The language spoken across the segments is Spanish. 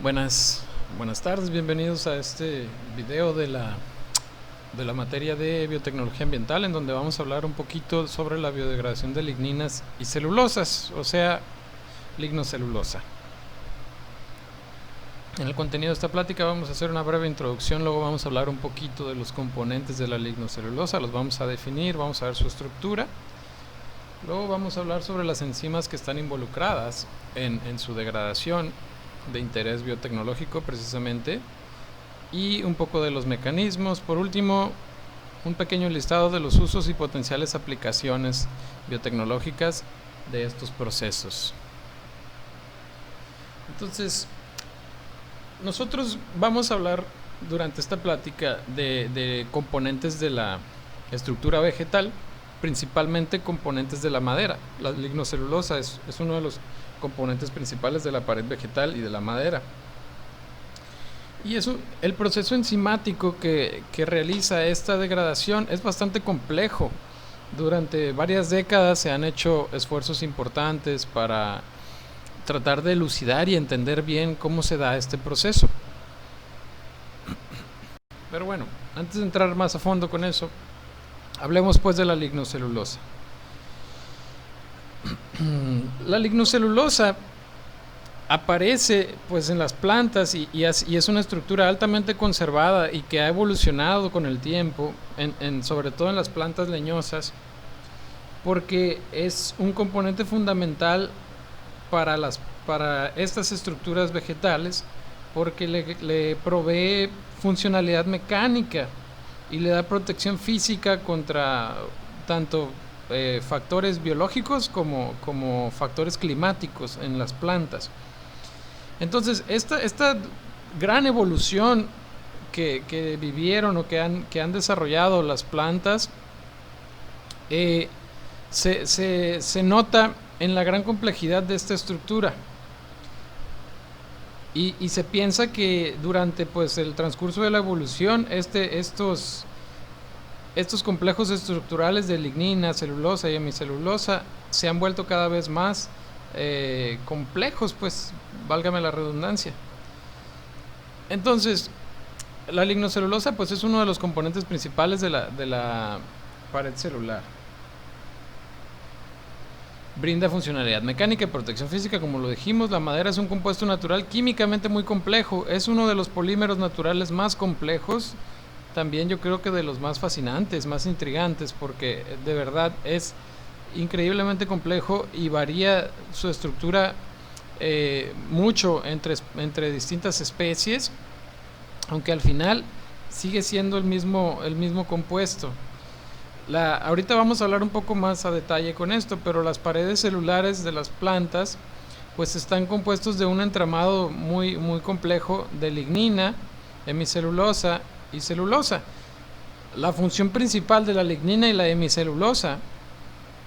Buenas tardes, bienvenidos a este video de la materia de biotecnología ambiental, en donde vamos a hablar un poquito sobre la biodegradación de ligninas y celulosas, o sea, lignocelulosa. En el contenido de esta plática vamos a hacer una breve introducción, luego vamos a hablar un poquito de los componentes de la lignocelulosa, los vamos a definir, vamos a ver su estructura. Luego vamos a hablar sobre las enzimas que están involucradas en su degradación, de interés biotecnológico precisamente, y un poco de los mecanismos. Por último, un pequeño listado de los usos y potenciales aplicaciones biotecnológicas de estos procesos. Entonces, nosotros vamos a hablar durante esta plática de componentes de la estructura vegetal, principalmente componentes de la madera. La lignocelulosa es uno de los componentes principales de la pared vegetal y de la madera. Y eso, el proceso enzimático que realiza esta degradación es bastante complejo. Durante varias décadas se han hecho esfuerzos importantes para tratar de elucidar y entender bien cómo se da este proceso. Pero bueno, antes de entrar más a fondo con eso, hablemos pues de la lignocelulosa. La lignocelulosa aparece pues en las plantas y es una estructura altamente conservada y que ha evolucionado con el tiempo, sobre todo en las plantas leñosas, porque es un componente fundamental para estas estructuras vegetales, porque le provee funcionalidad mecánica y le da protección física contra tanto factores biológicos como factores climáticos en las plantas. Entonces, esta gran evolución que vivieron o que han desarrollado las plantas se nota en la gran complejidad de esta estructura. Y se piensa que durante pues el transcurso de la evolución estos complejos estructurales de lignina, celulosa y hemicelulosa se han vuelto cada vez más complejos, pues válgame la redundancia. Entonces, la lignocelulosa pues es uno de los componentes principales de la pared celular. Brinda funcionalidad mecánica y protección física, como lo dijimos. La madera es un compuesto natural químicamente muy complejo, es uno de los polímeros naturales más complejos. También yo creo que de los más fascinantes, más intrigantes, porque de verdad es increíblemente complejo y varía su estructura mucho entre distintas especies, aunque al final sigue siendo el mismo compuesto. Ahorita vamos a hablar un poco más a detalle con esto, pero las paredes celulares de las plantas pues están compuestos de un entramado muy complejo de lignina, hemicelulosa y celulosa. La función principal de la lignina y la hemicelulosa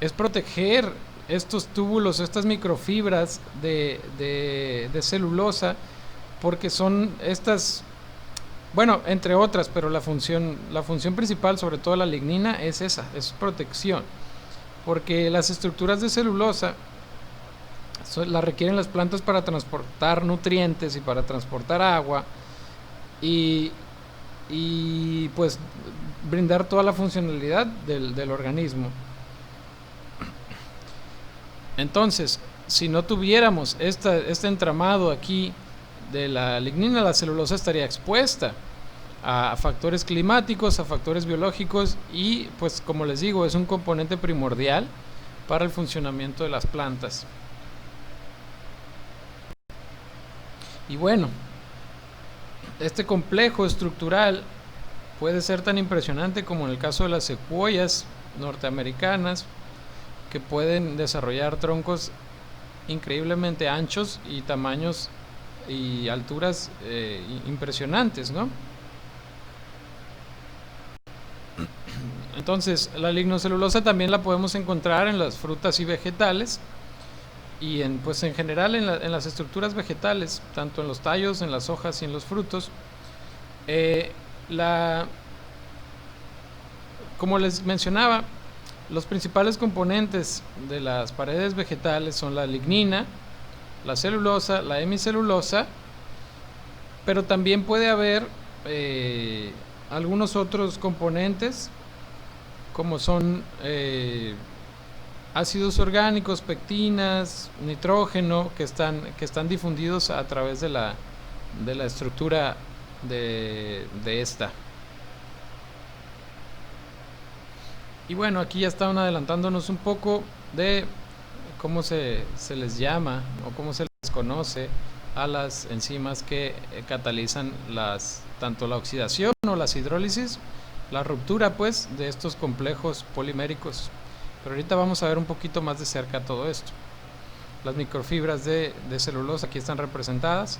es proteger estos túbulos, estas microfibras de celulosa, porque son estas, bueno, entre otras, pero la función principal, sobre todo la lignina, es esa, es protección, porque las estructuras de celulosa las requieren las plantas para transportar nutrientes y para transportar agua y pues brindar toda la funcionalidad del organismo. Entonces, si no tuviéramos este entramado aquí de la lignina, la celulosa estaría expuesta a factores climáticos, a factores biológicos y pues como les digo, es un componente primordial para el funcionamiento de las plantas. Y bueno, este complejo estructural puede ser tan impresionante como en el caso de las secuoyas norteamericanas, que pueden desarrollar troncos increíblemente anchos y tamaños y alturas impresionantes, ¿no? Entonces, la lignocelulosa también la podemos encontrar en las frutas y vegetales y en general en las estructuras vegetales, tanto en los tallos, en las hojas y en los frutos. Como les mencionaba, los principales componentes de las paredes vegetales son la lignina, la celulosa, la hemicelulosa pero también puede haber algunos otros componentes, como son ácidos orgánicos, pectinas, nitrógeno, que están difundidos a través de la estructura de esta. Y bueno, aquí ya estaban adelantándonos un poco de cómo se les llama o cómo se les conoce a las enzimas que catalizan tanto la oxidación o las hidrólisis, la ruptura pues de estos complejos poliméricos. Pero ahorita vamos a ver un poquito más de cerca todo esto. Las microfibras de celulosa aquí están representadas,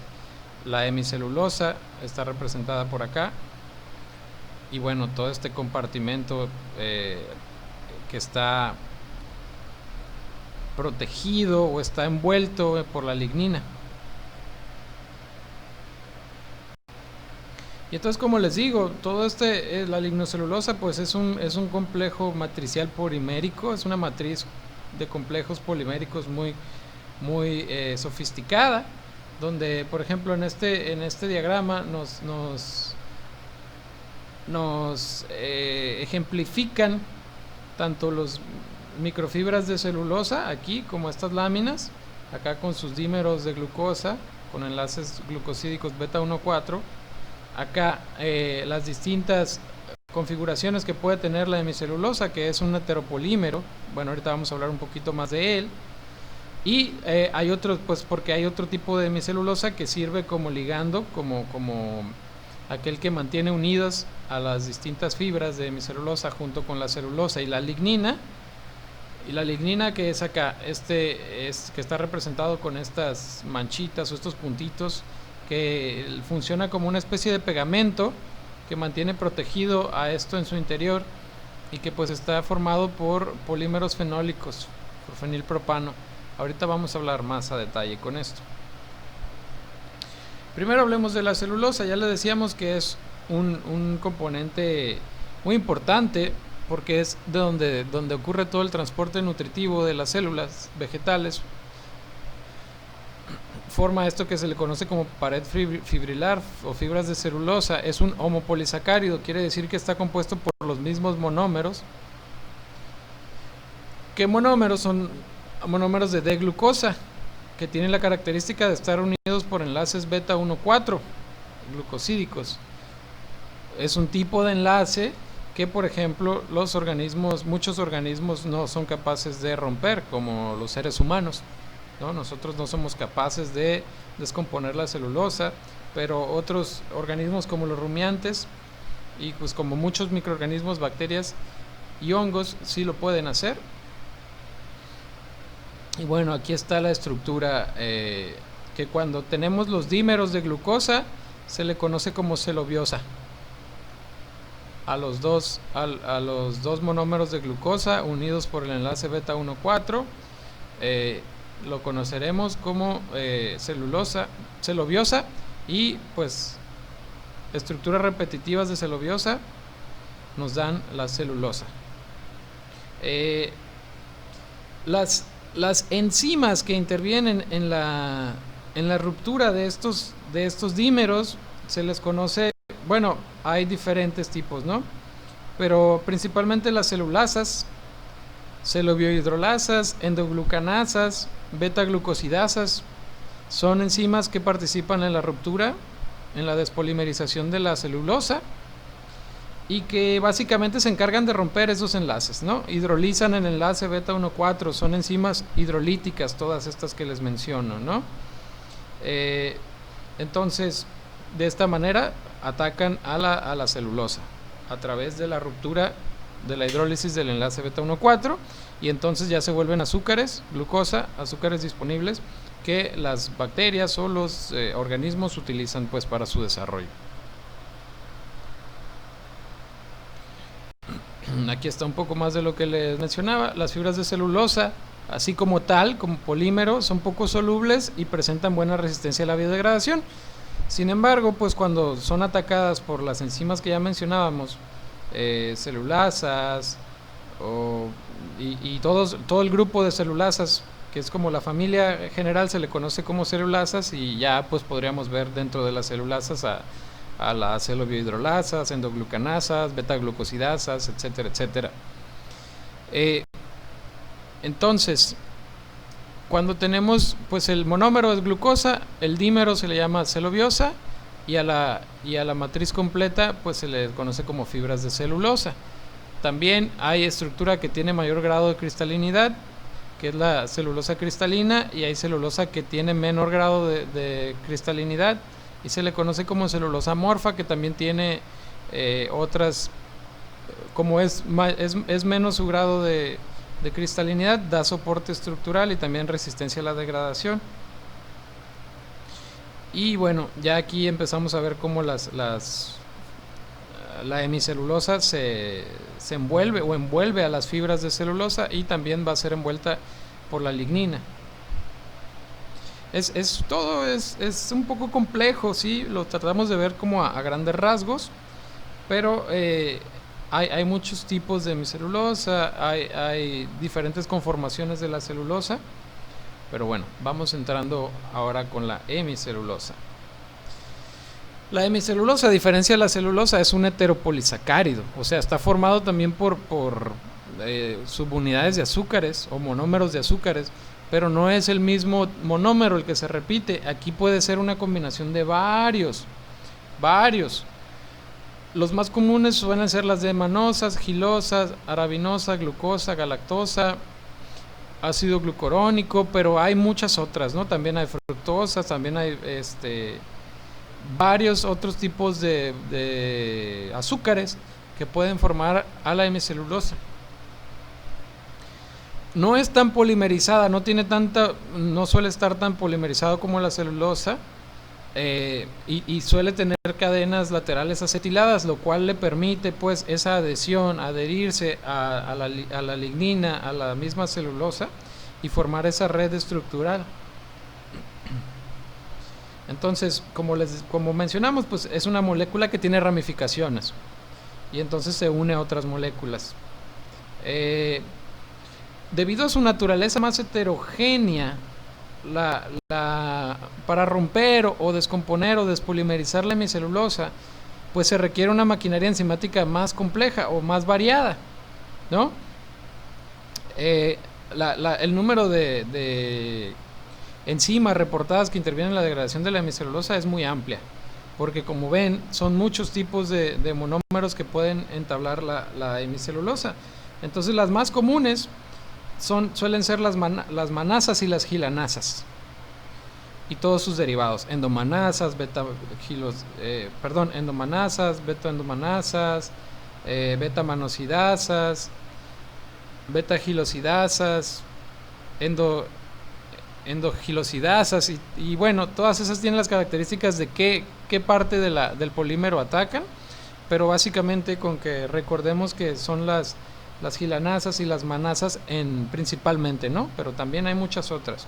la hemicelulosa está representada por acá, y bueno, todo este compartimento que está protegido o está envuelto por la lignina. Y entonces, como les digo, todo la lignocelulosa pues es un complejo matricial polimérico, es una matriz de complejos poliméricos muy sofisticada, donde por ejemplo en este diagrama nos ejemplifican tanto los microfibras de celulosa aquí como estas láminas acá con sus dímeros de glucosa con enlaces glucosídicos beta 1,4, acá las distintas configuraciones que puede tener la hemicelulosa, que es un heteropolímero. Bueno, ahorita vamos a hablar un poquito más de él. Y hay otros, pues porque hay otro tipo de hemicelulosa que sirve como ligando, como aquel que mantiene unidas a las distintas fibras de hemicelulosa junto con la celulosa y la lignina. Y la lignina, que es acá, que está representado con estas manchitas o estos puntitos, que funciona como una especie de pegamento que mantiene protegido a esto en su interior, y que pues está formado por polímeros fenólicos, por fenilpropano. Ahorita vamos a hablar más a detalle con esto. Primero hablemos de la celulosa. Ya le decíamos que es un componente muy importante porque es de donde ocurre todo el transporte nutritivo de las células vegetales. Forma esto que se le conoce como pared fibrilar o fibras de celulosa. Es un homopolisacárido, quiere decir que está compuesto por los mismos monómeros. ¿Qué monómeros? Son monómeros de D-glucosa, que tienen la característica de estar unidos por enlaces beta 1,4 glucosídicos. Es un tipo de enlace que, por ejemplo, muchos organismos no son capaces de romper, como los seres humanos, ¿no? Nosotros no somos capaces de descomponer la celulosa, pero otros organismos como los rumiantes y pues como muchos microorganismos, bacterias y hongos sí lo pueden hacer. Y bueno, aquí está la estructura que cuando tenemos los dímeros de glucosa se le conoce como celobiosa. A los dos monómeros de glucosa unidos por el enlace beta 1,4 lo conoceremos como celobiosa, y pues estructuras repetitivas de celobiosa nos dan la celulosa. Las enzimas que intervienen en la ruptura de estos dímeros se les conoce, bueno, hay diferentes tipos, ¿no? Pero principalmente las celulasas, celobiohidrolasas, endoglucanasas, beta-glucosidasas, son enzimas que participan en la ruptura, en la despolimerización de la celulosa, y que básicamente se encargan de romper esos enlaces, ¿no? Hidrolizan el enlace beta 1,4, son enzimas hidrolíticas todas estas que les menciono, ¿no? Entonces, de esta manera atacan a la celulosa a través de la ruptura de la hidrólisis del enlace beta 1,4, y entonces ya se vuelven azúcares, glucosa, azúcares disponibles que las bacterias o los organismos utilizan pues para su desarrollo. Aquí está un poco más de lo que les mencionaba. Las fibras de celulosa, así como polímero, son poco solubles y presentan buena resistencia a la biodegradación. Sin embargo, pues cuando son atacadas por las enzimas que ya mencionábamos, celulasas y todo el grupo de celulasas que es como la familia general, se le conoce como celulasas, y ya pues podríamos ver dentro de las celulasas a las celobiohidrolasas, endoglucanasas, betaglucosidasas, etcétera, etcétera. Entonces, cuando tenemos pues el monómero es glucosa, el dímero se le llama celobiosa, y a la matriz completa pues se le conoce como fibras de celulosa. También hay estructura que tiene mayor grado de cristalinidad, que es la celulosa cristalina, y hay celulosa que tiene menor grado de cristalinidad y se le conoce como celulosa amorfa, que también tiene otras, como es menos su grado de cristalinidad, da soporte estructural y también resistencia a la degradación. Y bueno, ya aquí empezamos a ver cómo la hemicelulosa se envuelve o envuelve a las fibras de celulosa, y también va a ser envuelta por la lignina. Todo es un poco complejo, ¿sí? Lo tratamos de ver como a grandes rasgos, pero hay muchos tipos de hemicelulosa, hay diferentes conformaciones de la celulosa, pero bueno, vamos entrando ahora con la hemicelulosa. La hemicelulosa, a diferencia de la celulosa, es un heteropolisacárido, o sea, está formado también por subunidades de azúcares o monómeros de azúcares, pero no es el mismo monómero el que se repite. Aquí puede ser una combinación de varios. Los más comunes suelen ser las de manosas, gilosas, arabinosa, glucosa, galactosa, ácido glucurónico, pero hay muchas otras, ¿no? También hay fructosas, también hay varios otros tipos de azúcares que pueden formar a la hemicelulosa. No es tan polimerizada, no suele estar tan polimerizado como la celulosa, y suele tener cadenas laterales acetiladas, lo cual le permite pues esa adhesión, adherirse a la lignina, a la misma celulosa, y formar esa red estructural. Entonces, como mencionamos, pues es una molécula que tiene ramificaciones, y entonces se une a otras moléculas. Debido a su naturaleza más heterogénea, para romper o descomponer o despolimerizar la hemicelulosa, pues se requiere una maquinaria enzimática más compleja o más variada, ¿no? El número de enzimas reportadas que intervienen en la degradación de la hemicelulosa es muy amplia, porque como ven, son muchos tipos de monómeros que pueden entablar la hemicelulosa. Entonces las más comunes suelen ser las manasas y las gilanasas y todos sus derivados, endomanasas, endomanasas, betoendomanasas, beta-manosidasas, beta-gilosidasas, endogilosidasas, y bueno, todas esas tienen las características de qué parte del polímero atacan, pero básicamente con que recordemos que son las gilanasas y las manasas principalmente, ¿no? Pero también hay muchas otras.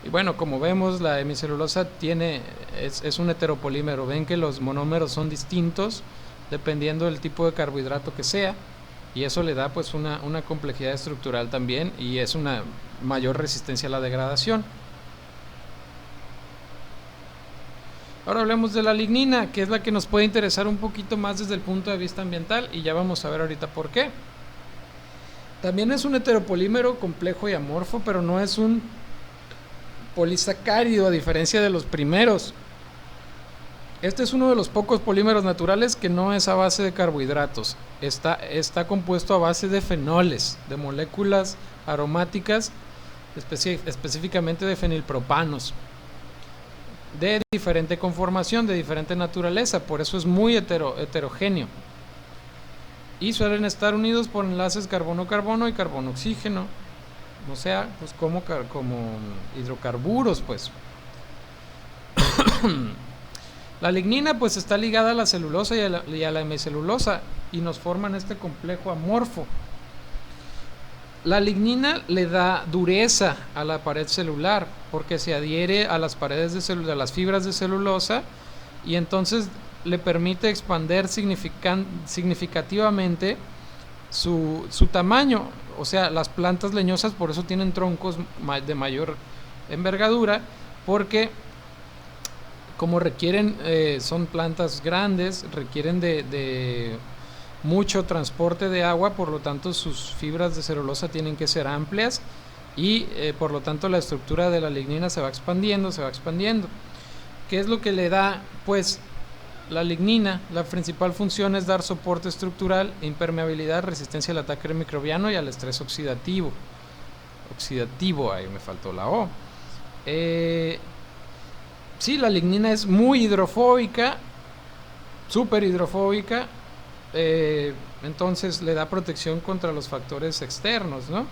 Y bueno, como vemos, la hemicelulosa es un heteropolímero. Ven que los monómeros son distintos dependiendo del tipo de carbohidrato que sea, y eso le da pues una complejidad estructural también, y es una mayor resistencia a la degradación. Ahora hablemos de la lignina, que es la que nos puede interesar un poquito más desde el punto de vista ambiental, y ya vamos a ver ahorita por qué. También es un heteropolímero complejo y amorfo, pero no es un polisacárido a diferencia de los primeros. Este es uno de los pocos polímeros naturales que no es a base de carbohidratos. Está compuesto a base de fenoles, de moléculas aromáticas, específicamente de fenilpropanos, de diferente conformación, de diferente naturaleza, por eso es muy heterogéneo, y suelen estar unidos por enlaces carbono-carbono y carbono-oxígeno, o sea, pues como hidrocarburos, pues. La lignina pues está ligada a la celulosa y a la hemicelulosa, y nos forman este complejo amorfo. La lignina le da dureza a la pared celular porque se adhiere a las paredes a las fibras de celulosa, y entonces le permite expander significativamente su tamaño. O sea, las plantas leñosas por eso tienen troncos de mayor envergadura, porque como requieren, son plantas grandes, requieren de mucho transporte de agua, por lo tanto sus fibras de celulosa tienen que ser amplias y por lo tanto la estructura de la lignina se va expandiendo, se va expandiendo. ¿Qué es lo que le da? Pues la lignina, la principal función es dar soporte estructural, impermeabilidad, resistencia al ataque microbiano y al estrés oxidativo. Ahí me faltó la O. Sí, la lignina es muy hidrofóbica, súper hidrofóbica, entonces le da protección contra los factores externos, ¿no?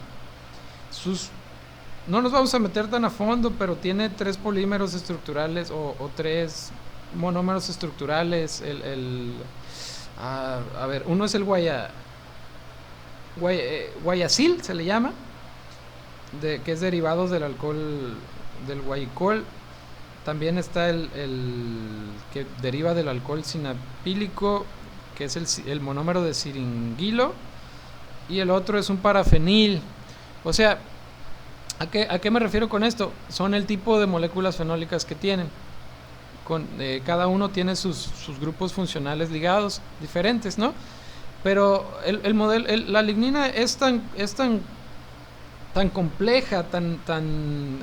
No nos vamos a meter tan a fondo, pero tiene 3 polímeros estructurales o 3 monómeros estructurales. A ver, uno es el guayacil, se le llama, que es derivado del alcohol del guayicol. También está el que deriva del alcohol sinapílico, que es el monómero de siringilo, y el otro es un parafenil. O sea, ¿a qué me refiero con esto? Son el tipo de moléculas fenólicas que tienen. Cada uno tiene sus grupos funcionales ligados, diferentes, ¿no? Pero la lignina es tan compleja, tan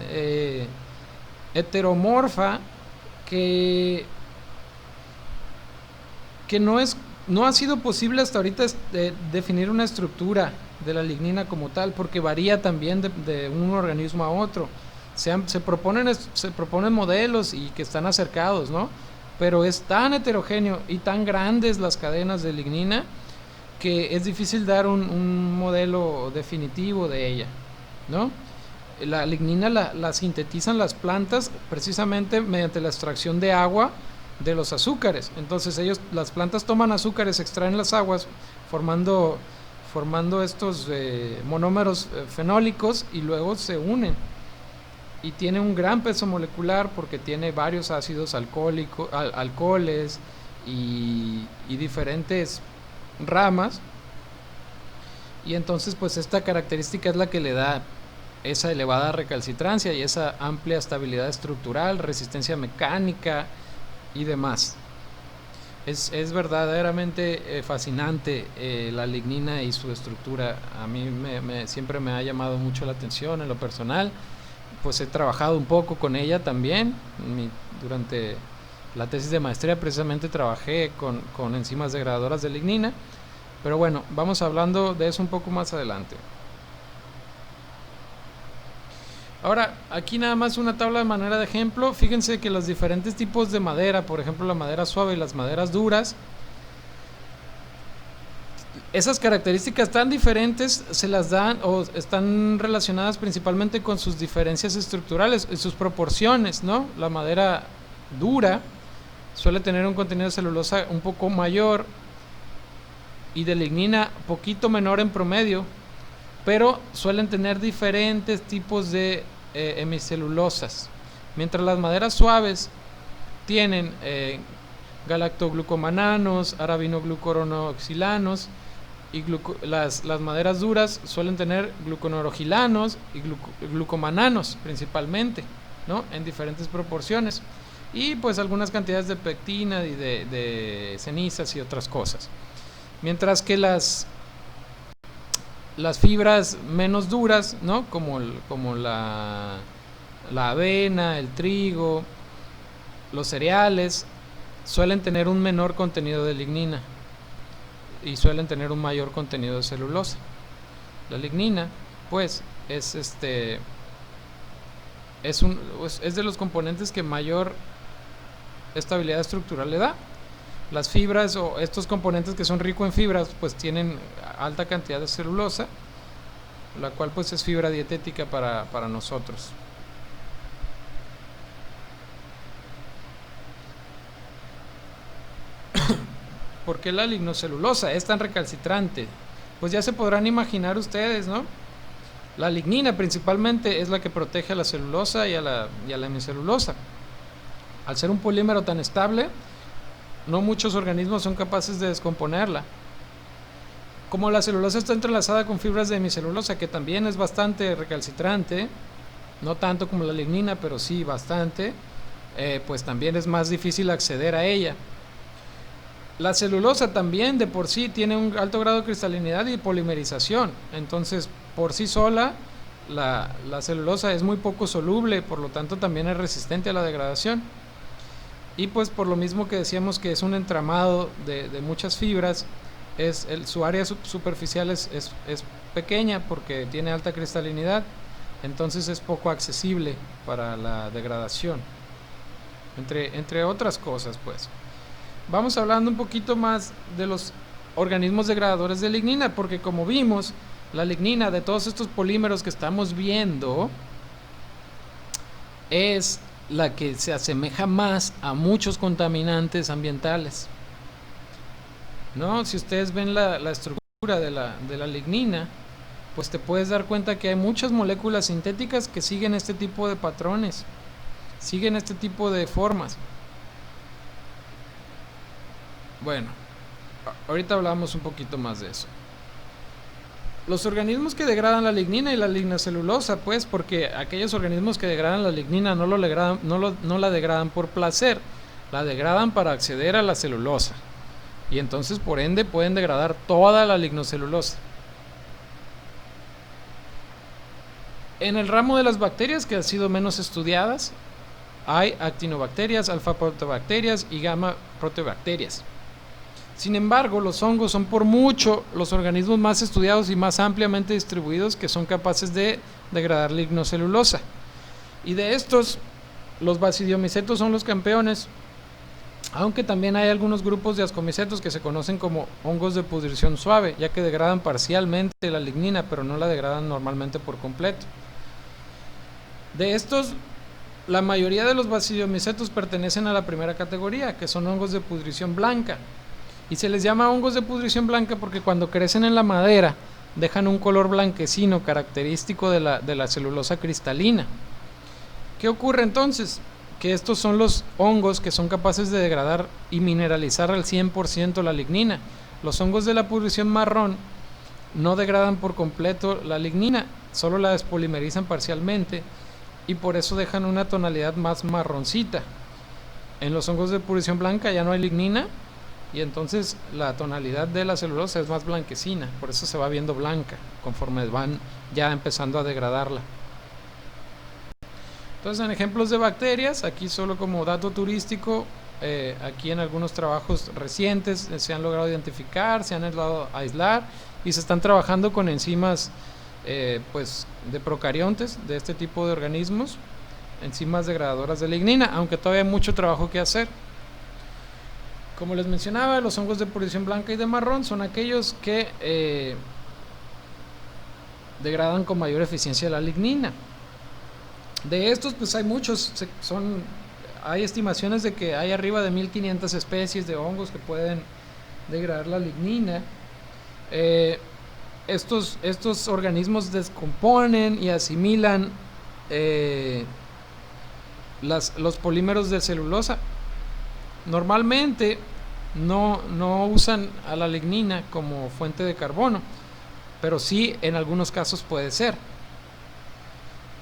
heteromorfa, que no ha sido posible hasta ahorita definir una estructura de la lignina como tal, porque varía también de un organismo a otro. Se proponen modelos y que están acercados, ¿no? Pero es tan heterogéneo y tan grandes las cadenas de lignina que es difícil dar un modelo definitivo de ella, ¿no? La lignina la sintetizan las plantas precisamente mediante la extracción de agua de los azúcares. Entonces las plantas toman azúcares, extraen las aguas, formando estos monómeros fenólicos, y luego se unen. Y tiene un gran peso molecular porque tiene varios ácidos alcoholes y diferentes ramas. Y entonces pues esta característica es la que le da esa elevada recalcitrancia y esa amplia estabilidad estructural, resistencia mecánica y demás. Es verdaderamente fascinante la lignina y su estructura. A mí siempre me ha llamado mucho la atención en lo personal. Pues he trabajado un poco con ella también. Durante la tesis de maestría precisamente trabajé con enzimas degradadoras de lignina. Pero bueno, vamos hablando de eso un poco más adelante. Ahora, aquí nada más una tabla de manera de ejemplo. Fíjense que los diferentes tipos de madera, por ejemplo la madera suave y las maderas duras, esas características tan diferentes se las dan o están relacionadas principalmente con sus diferencias estructurales y sus proporciones, ¿no? La madera dura suele tener un contenido de celulosa un poco mayor y de lignina poquito menor en promedio, pero suelen tener diferentes tipos de hemicelulosas, mientras las maderas suaves tienen galactoglucomananos, arabinoglucoronoxilanos, y las maderas duras suelen tener gluconorogilanos y glucomananos principalmente, ¿no? En diferentes proporciones, y pues algunas cantidades de pectina y de cenizas y otras cosas. Mientras que las fibras menos duras, ¿no? Como la avena, el trigo, los cereales, suelen tener un menor contenido de lignina y suelen tener un mayor contenido de celulosa. La lignina, pues, es de los componentes que mayor estabilidad estructural le da. Las fibras o estos componentes que son ricos en fibras pues tienen alta cantidad de celulosa, la cual pues es fibra dietética para nosotros. ¿Por qué la lignocelulosa es tan recalcitrante? Pues ya se podrán imaginar ustedes, ¿no? La lignina principalmente es la que protege a la celulosa y a la hemicelulosa. Al ser un polímero tan estable, no muchos organismos son capaces de descomponerla. Como la celulosa está entrelazada con fibras de hemicelulosa, que también es bastante recalcitrante, no tanto como la lignina, pero sí bastante, pues también es más difícil acceder a ella. La celulosa también de por sí tiene un alto grado de cristalinidad y polimerización, entonces por sí sola la celulosa es muy poco soluble, por lo tanto también es resistente a la degradación. Y pues por lo mismo que decíamos que es un entramado de muchas fibras, su área superficial es pequeña porque tiene alta cristalinidad, entonces es poco accesible para la degradación, entre otras cosas. Pues vamos hablando un poquito más de los organismos degradadores de lignina, porque como vimos, la lignina, de todos estos polímeros que estamos viendo, es la que se asemeja más a muchos contaminantes ambientales, ¿no? Si ustedes ven la estructura de la lignina, pues te puedes dar cuenta que hay muchas moléculas sintéticas que siguen este tipo de patrones, siguen este tipo de formas. Bueno, ahorita hablamos un poquito más de eso. Los organismos que degradan la lignina y la lignocelulosa, pues, porque aquellos organismos que degradan la lignina no la degradan por placer, la degradan para acceder a la celulosa. Y entonces, por ende, pueden degradar toda la lignocelulosa. En el ramo de las bacterias, que han sido menos estudiadas, hay actinobacterias, alfa-proteobacterias y gamma-proteobacterias. Sin embargo, los hongos son por mucho los organismos más estudiados y más ampliamente distribuidos que son capaces de degradar lignocelulosa. Y de estos, los basidiomicetos son los campeones, aunque también hay algunos grupos de ascomicetos que se conocen como hongos de pudrición suave, ya que degradan parcialmente la lignina, pero no la degradan normalmente por completo. De estos, la mayoría de los basidiomicetos pertenecen a la primera categoría, que son hongos de pudrición blanca. Y se les llama hongos de pudrición blanca porque cuando crecen en la madera dejan un color blanquecino característico de la celulosa cristalina. ¿Qué ocurre entonces? Que estos son los hongos que son capaces de degradar y mineralizar al 100% la lignina. Los hongos de la pudrición marrón no degradan por completo la lignina, solo la despolimerizan parcialmente y por eso dejan una tonalidad más marroncita. En los hongos de pudrición blanca ya no hay lignina, y entonces la tonalidad de la celulosa es más blanquecina, por eso se va viendo blanca conforme van ya empezando a degradarla. Entonces, en ejemplos de bacterias, aquí solo como dato turístico, aquí en algunos trabajos recientes se han logrado identificar, se han logrado aislar y se están trabajando con enzimas pues de procariontes de este tipo de organismos, enzimas degradadoras de lignina, aunque todavía hay mucho trabajo que hacer. Como les mencionaba, los hongos de pudrición blanca y de marrón son aquellos que degradan con mayor eficiencia la lignina. De estos, pues hay muchos, hay estimaciones de que hay arriba de 1500 especies de hongos que pueden degradar la lignina. Estos organismos descomponen y asimilan los polímeros de celulosa. Normalmente no usan a la lignina como fuente de carbono, pero sí en algunos casos puede ser.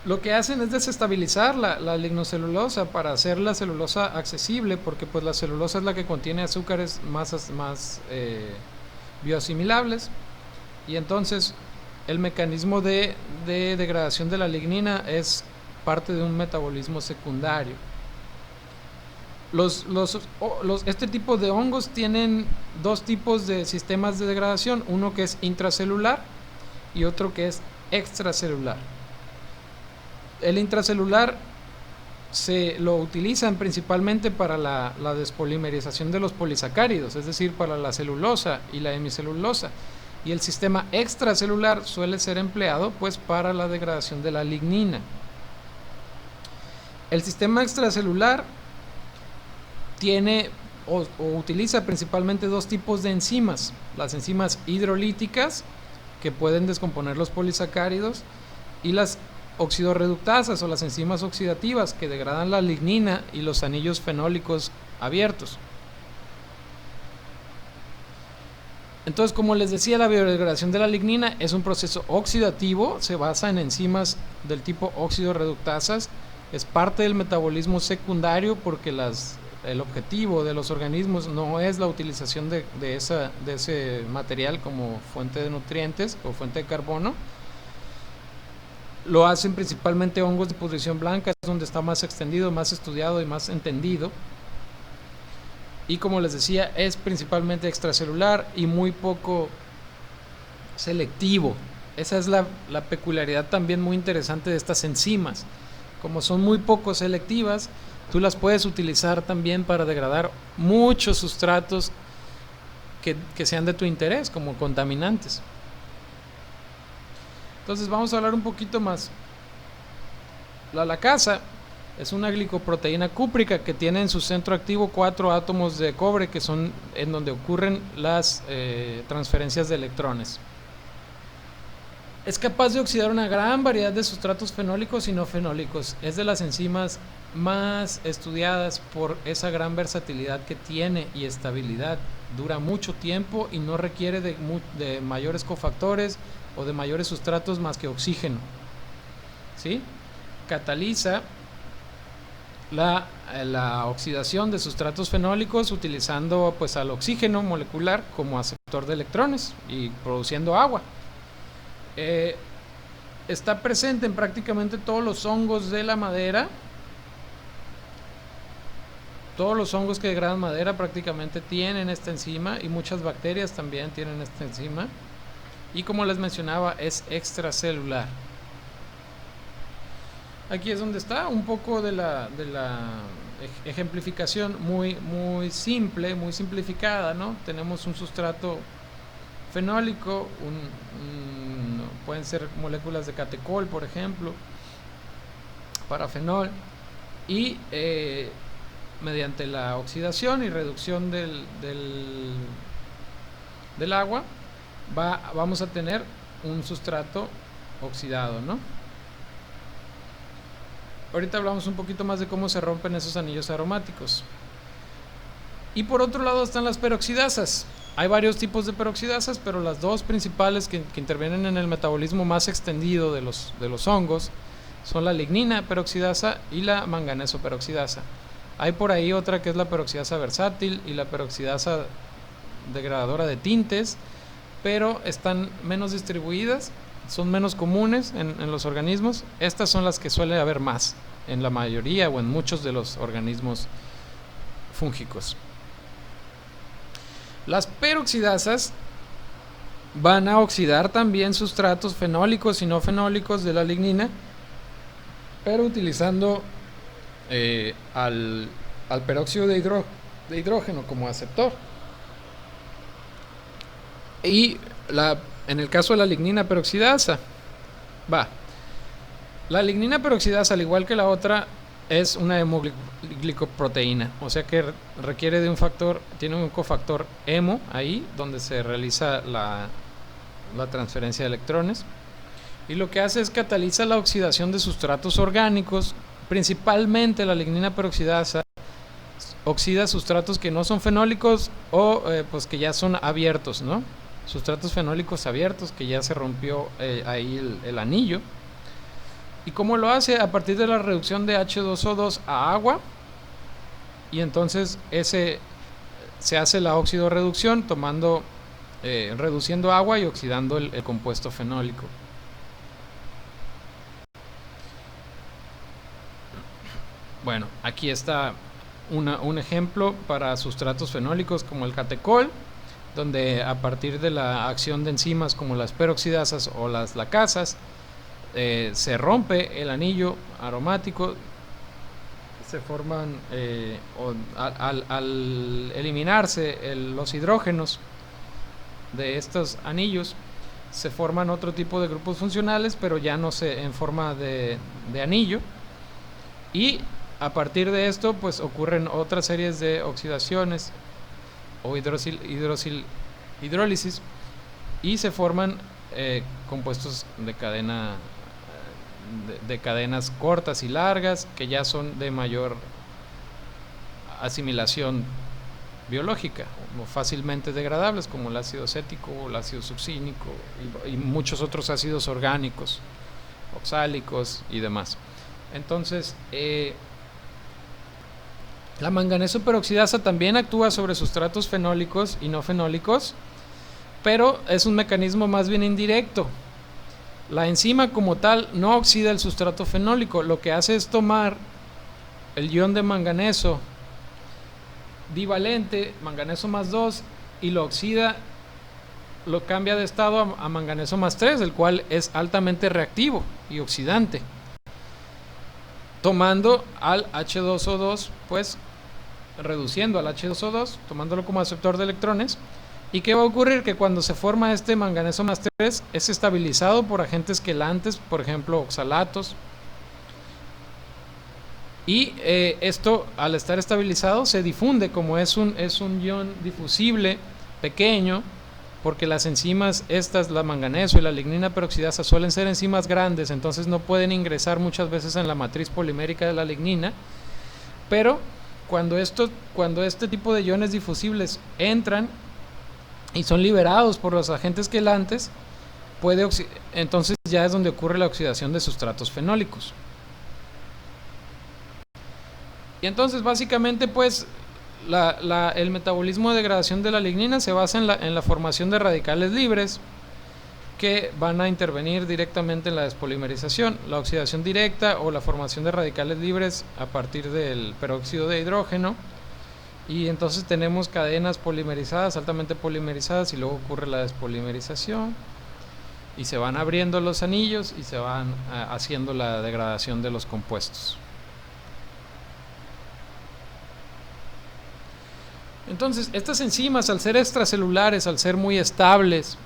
Lo que hacen es desestabilizar la lignocelulosa para hacer la celulosa accesible, porque pues la celulosa es la que contiene azúcares más bioasimilables, y entonces el mecanismo de degradación de la lignina es parte de un metabolismo secundario. Este tipo de hongos tienen dos tipos de sistemas de degradación, uno que es intracelular y otro que es extracelular. El intracelular se lo utilizan principalmente para la despolimerización de los polisacáridos, es decir, para la celulosa y la hemicelulosa, y el sistema extracelular suele ser empleado pues para la degradación de la lignina. El sistema extracelular tiene o utiliza principalmente dos tipos de enzimas: las enzimas hidrolíticas, que pueden descomponer los polisacáridos, y las oxidorreductasas o las enzimas oxidativas, que degradan la lignina y los anillos fenólicos abiertos. Entonces, como les decía, la biodegradación de la lignina es un proceso oxidativo, se basa en enzimas del tipo óxido reductasas, es parte del metabolismo secundario porque el objetivo de los organismos no es la utilización de ese material como fuente de nutrientes o fuente de carbono. Lo hacen principalmente hongos de pudrición blanca, es donde está más extendido, más estudiado y más entendido. Y como les decía, es principalmente extracelular y muy poco selectivo. Esa es la peculiaridad también muy interesante de estas enzimas. Como son muy poco selectivas, tú las puedes utilizar también para degradar muchos sustratos que sean de tu interés, como contaminantes. Entonces vamos a hablar un poquito más. La lacasa es una glicoproteína cúprica que tiene en su centro activo 4 átomos de cobre, que son en donde ocurren las transferencias de electrones. Es capaz de oxidar una gran variedad de sustratos fenólicos y no fenólicos. Es de las enzimas más estudiadas por esa gran versatilidad que tiene y estabilidad. Dura mucho tiempo y no requiere de mayores cofactores o de mayores sustratos más que oxígeno. ¿Sí? Cataliza la oxidación de sustratos fenólicos utilizando pues al oxígeno molecular como aceptor de electrones y produciendo agua. Está presente en prácticamente todos los hongos de la madera. Todos los hongos que degradan madera prácticamente tienen esta enzima y muchas bacterias también tienen esta enzima. Y como les mencionaba, es extracelular. Aquí es donde está un poco de la ejemplificación muy simple, muy simplificada, ¿no? Tenemos un sustrato fenólico, pueden ser moléculas de catecol, por ejemplo, parafenol, y mediante la oxidación y reducción del agua vamos a tener un sustrato oxidado, ¿no? Ahorita hablamos un poquito más de cómo se rompen esos anillos aromáticos. Y por otro lado están las peroxidasas. Hay varios tipos de peroxidasas, pero las dos principales que intervienen en el metabolismo más extendido de los hongos son la lignina peroxidasa y la manganeso peroxidasa. Hay por ahí otra que es la peroxidasa versátil y la peroxidasa degradadora de tintes, pero están menos distribuidas, son menos comunes en los organismos. Estas son las que suele haber más en la mayoría o en muchos de los organismos fúngicos. Las peroxidasas van a oxidar también sustratos fenólicos y no fenólicos de la lignina, pero utilizando al peróxido de hidrógeno como aceptor. Y en el caso de la lignina peroxidasa, la lignina peroxidasa, al igual que la otra, es una hemoglicoproteína, o sea que requiere de un factor, tiene un cofactor hemo ahí, donde se realiza la transferencia de electrones, y lo que hace es cataliza la oxidación de sustratos orgánicos. Principalmente la lignina peroxidasa oxida sustratos que no son fenólicos o pues que ya son abiertos, ¿no? Sustratos fenólicos abiertos que ya se rompió ahí el anillo. ¿Y cómo lo hace? A partir de la reducción de H2O2 a agua, y entonces se hace la oxidorreducción reduciendo agua y oxidando el compuesto fenólico. Bueno, aquí está un ejemplo para sustratos fenólicos como el catecol, donde a partir de la acción de enzimas como las peroxidasas o las lacasas, se rompe el anillo aromático, se forman, al eliminarse los hidrógenos de estos anillos, se forman otro tipo de grupos funcionales, pero ya no en forma de anillo, y a partir de esto pues ocurren otras series de oxidaciones o hidrólisis, y se forman compuestos de cadenas cortas y largas que ya son de mayor asimilación biológica, fácilmente degradables como el ácido acético o el ácido succínico y muchos otros ácidos orgánicos, oxálicos y demás. Entonces, la manganeso peroxidasa también actúa sobre sustratos fenólicos y no fenólicos, pero es un mecanismo más bien indirecto. La enzima como tal no oxida el sustrato fenólico, lo que hace es tomar el ion de manganeso divalente, manganeso más 2, y lo oxida, lo cambia de estado a manganeso más 3, el cual es altamente reactivo y oxidante, tomando al H2O2, pues reduciendo al H2O2, tomándolo como aceptor de electrones. ¿Y qué va a ocurrir? Que cuando se forma este manganeso más 3 es estabilizado por agentes quelantes, por ejemplo oxalatos, y esto al estar estabilizado se difunde, como es un ion difusible pequeño, porque las enzimas estas, la manganeso y la lignina peroxidasa, suelen ser enzimas grandes, entonces no pueden ingresar muchas veces en la matriz polimérica de la lignina, pero cuando este tipo de iones difusibles entran y son liberados por los agentes quelantes, entonces ya es donde ocurre la oxidación de sustratos fenólicos. Y entonces básicamente pues el metabolismo de degradación de la lignina se basa en la formación de radicales libres que van a intervenir directamente en la despolimerización, la oxidación directa o la formación de radicales libres a partir del peróxido de hidrógeno, y entonces tenemos cadenas polimerizadas, altamente polimerizadas, y luego ocurre la despolimerización y se van abriendo los anillos y se van haciendo la degradación de los compuestos. Entonces, estas enzimas, al ser extracelulares, al ser muy estables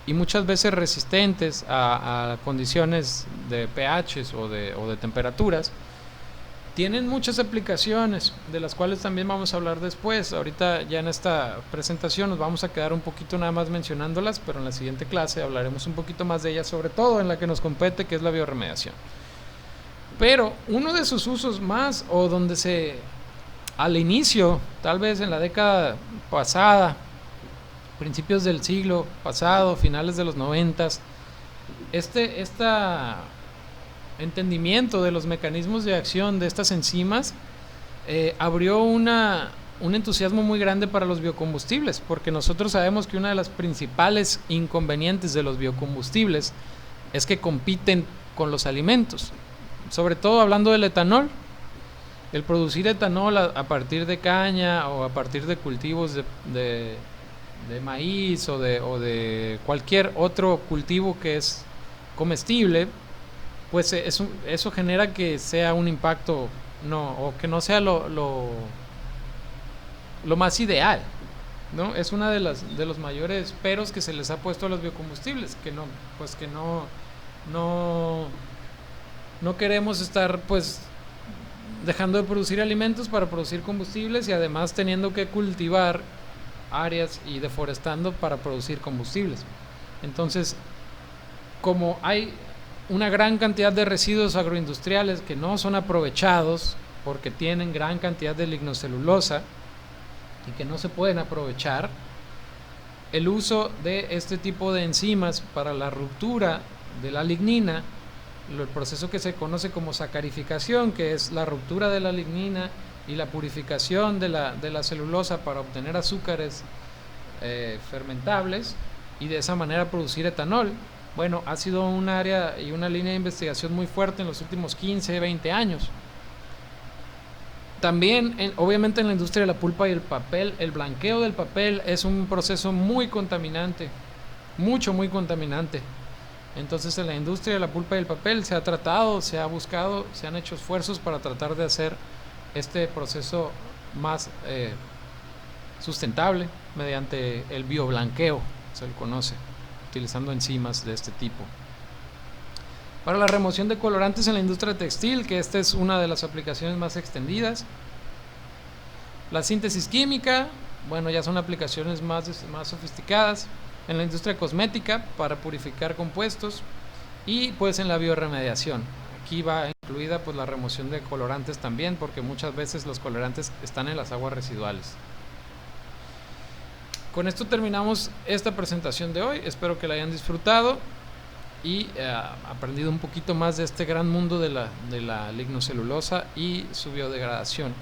y muchas veces resistentes a condiciones de pHs o de temperaturas, tienen muchas aplicaciones, de las cuales también vamos a hablar después. Ahorita ya en esta presentación nos vamos a quedar un poquito nada más mencionándolas, pero en la siguiente clase hablaremos un poquito más de ellas, sobre todo en la que nos compete, que es la bioremediación. Pero uno de sus usos más, o donde al inicio, tal vez en la década pasada, principios del siglo pasado, finales de los 90, este entendimiento de los mecanismos de acción de estas enzimas abrió un entusiasmo muy grande para los biocombustibles, porque nosotros sabemos que una de las principales inconvenientes de los biocombustibles es que compiten con los alimentos, sobre todo hablando del etanol. El producir etanol a partir de caña o a partir de cultivos de maíz o de cualquier otro cultivo que es comestible, pues eso genera que sea un impacto o que no sea lo más ideal, ¿no? Es una de los mayores peros que se les ha puesto a los biocombustibles, que no queremos estar pues dejando de producir alimentos para producir combustibles, y además teniendo que cultivar áreas y deforestando para producir combustibles. Entonces, como hay una gran cantidad de residuos agroindustriales que no son aprovechados porque tienen gran cantidad de lignocelulosa y que no se pueden aprovechar, el uso de este tipo de enzimas para la ruptura de la lignina, el proceso que se conoce como sacarificación, que es la ruptura de la lignina y la purificación de la celulosa para obtener azúcares fermentables y de esa manera producir etanol. Bueno, ha sido un área y una línea de investigación muy fuerte en los últimos 15, 20 años. También, obviamente en la industria de la pulpa y el papel, el blanqueo del papel es un proceso muy contaminante, muy contaminante. Entonces en la industria de la pulpa y el papel se ha tratado, se ha buscado, se han hecho esfuerzos para tratar de hacer este proceso más sustentable mediante el bioblanqueo, se le conoce, utilizando enzimas de este tipo. Para la remoción de colorantes en la industria textil, que esta es una de las aplicaciones más extendidas. La síntesis química, bueno, ya son aplicaciones más sofisticadas. En la industria cosmética, para purificar compuestos. Y pues en la bioremediación. Aquí va incluida pues la remoción de colorantes también, porque muchas veces los colorantes están en las aguas residuales. Con esto terminamos esta presentación de hoy. Espero que la hayan disfrutado y aprendido un poquito más de este gran mundo de la lignocelulosa y su biodegradación.